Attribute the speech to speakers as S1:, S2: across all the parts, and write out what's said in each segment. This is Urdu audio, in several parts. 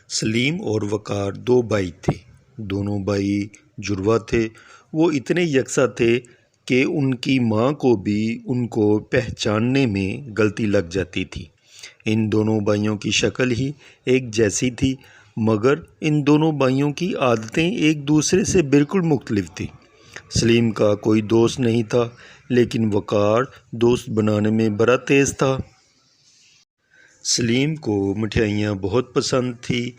S1: سلیم اور وقار دو بھائی تھے۔ دونوں بھائی جڑواں تھے۔ وہ اتنے یکساں تھے کہ ان کی ماں کو بھی ان کو پہچاننے میں غلطی لگ جاتی تھی۔ ان دونوں بھائیوں کی شکل ہی ایک جیسی تھی، مگر ان دونوں بھائیوں کی عادتیں ایک دوسرے سے بالکل مختلف تھیں۔ سلیم کا کوئی دوست نہیں تھا، لیکن وقار دوست بنانے میں بڑا تیز تھا۔ سلیم کو مٹھائیاں بہت پسند تھیں،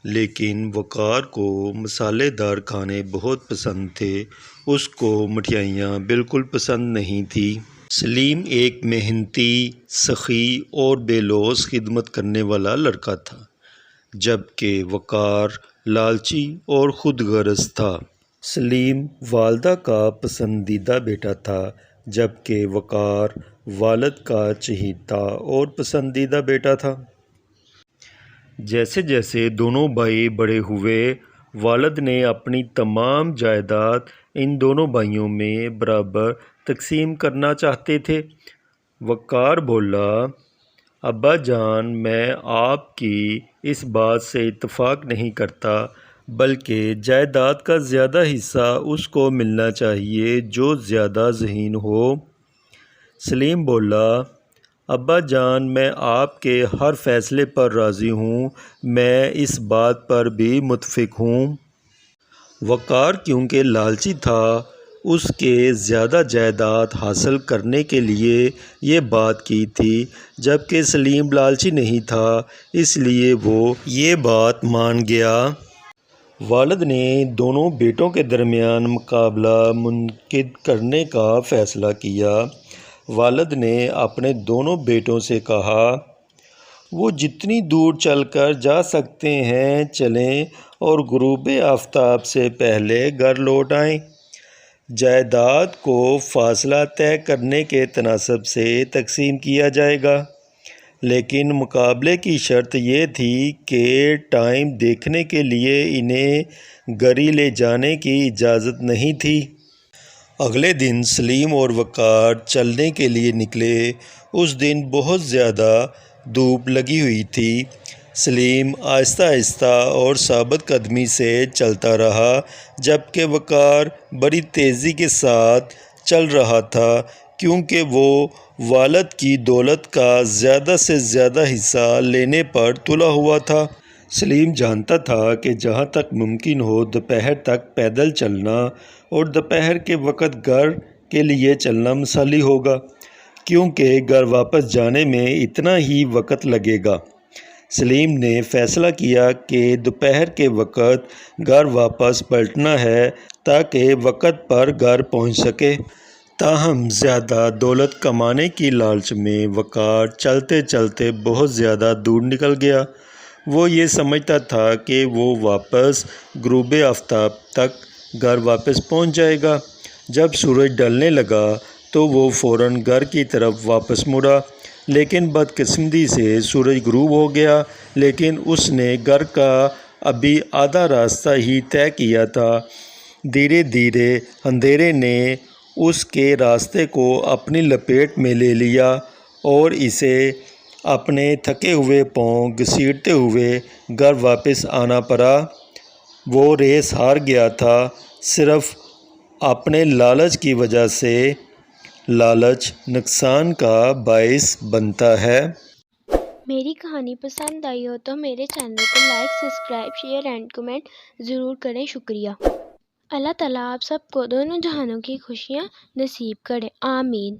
S1: لیکن وقار کو مسالے دار کھانے بہت پسند تھے۔ اس کو مٹھائیاں بالکل پسند نہیں تھیں۔ سلیم ایک محنتی، سخی اور بے لوث خدمت کرنے والا لڑکا تھا، جبکہ وقار لالچی اور خود غرض تھا۔ سلیم والدہ کا پسندیدہ بیٹا تھا، جبکہ وقار والد کا چہیتا اور پسندیدہ بیٹا تھا۔ جیسے جیسے دونوں بھائی بڑے ہوئے، والد نے اپنی تمام جائیداد ان دونوں بھائیوں میں برابر تقسیم کرنا چاہتے تھے۔ وقار بولا، ابا جان، میں آپ کی اس بات سے اتفاق نہیں کرتا، بلکہ جائیداد کا زیادہ حصہ اس کو ملنا چاہیے جو زیادہ ذہین ہو۔ سلیم بولا، ابا جان، میں آپ کے ہر فیصلے پر راضی ہوں، میں اس بات پر بھی متفق ہوں۔ وقار کیونکہ لالچی تھا، اس کے زیادہ جائیداد حاصل کرنے کے لیے یہ بات کی تھی، جبکہ سلیم لالچی نہیں تھا، اس لیے وہ یہ بات مان گیا۔ والد نے دونوں بیٹوں کے درمیان مقابلہ منعقد کرنے کا فیصلہ کیا۔ والد نے اپنے دونوں بیٹوں سے کہا، وہ جتنی دور چل کر جا سکتے ہیں چلیں اور غروب آفتاب سے پہلے گھر لوٹ آئیں۔ جائیداد کو فاصلہ طے کرنے کے تناسب سے تقسیم کیا جائے گا، لیکن مقابلے کی شرط یہ تھی کہ ٹائم دیکھنے کے لیے انہیں گھڑی لے جانے کی اجازت نہیں تھی۔ اگلے دن سلیم اور وقار چلنے کے لیے نکلے۔ اس دن بہت زیادہ دھوپ لگی ہوئی تھی۔ سلیم آہستہ آہستہ اور ثابت قدمی سے چلتا رہا، جبکہ وقار بڑی تیزی کے ساتھ چل رہا تھا، کیونکہ وہ والد کی دولت کا زیادہ سے زیادہ حصہ لینے پر تلا ہوا تھا۔ سلیم جانتا تھا کہ جہاں تک ممکن ہو دوپہر تک پیدل چلنا اور دوپہر کے وقت گھر کے لیے چلنا مثالی ہوگا، کیونکہ گھر واپس جانے میں اتنا ہی وقت لگے گا۔ سلیم نے فیصلہ کیا کہ دوپہر کے وقت گھر واپس پلٹنا ہے تاکہ وقت پر گھر پہنچ سکے۔ تاہم زیادہ دولت کمانے کی لالچ میں وقار چلتے چلتے بہت زیادہ دور نکل گیا۔ وہ یہ سمجھتا تھا کہ وہ واپس غروب آفتاب تک گھر واپس پہنچ جائے گا۔ جب سورج ڈھلنے لگا تو وہ فوراً گھر کی طرف واپس مڑا، لیکن بدقسمتی سے سورج غروب ہو گیا۔ لیکن اس نے گھر کا ابھی آدھا راستہ ہی طے کیا تھا۔ دھیرے دھیرے اندھیرے نے اس کے راستے کو اپنی لپیٹ میں لے لیا اور اسے اپنے تھکے ہوئے پاؤں گھسیٹتے ہوئے گھر واپس آنا پڑا۔ وہ ریس ہار گیا تھا، صرف اپنے لالچ کی وجہ سے۔ لالچ نقصان کا باعث بنتا ہے۔
S2: میری کہانی پسند آئی ہو تو میرے چینل کو like, subscribe, share and comment ضرور کریں۔ شکریہ۔ اللہ تعالیٰ آپ سب کو دونوں جہانوں کی خوشیاں نصیب کرے، آمین۔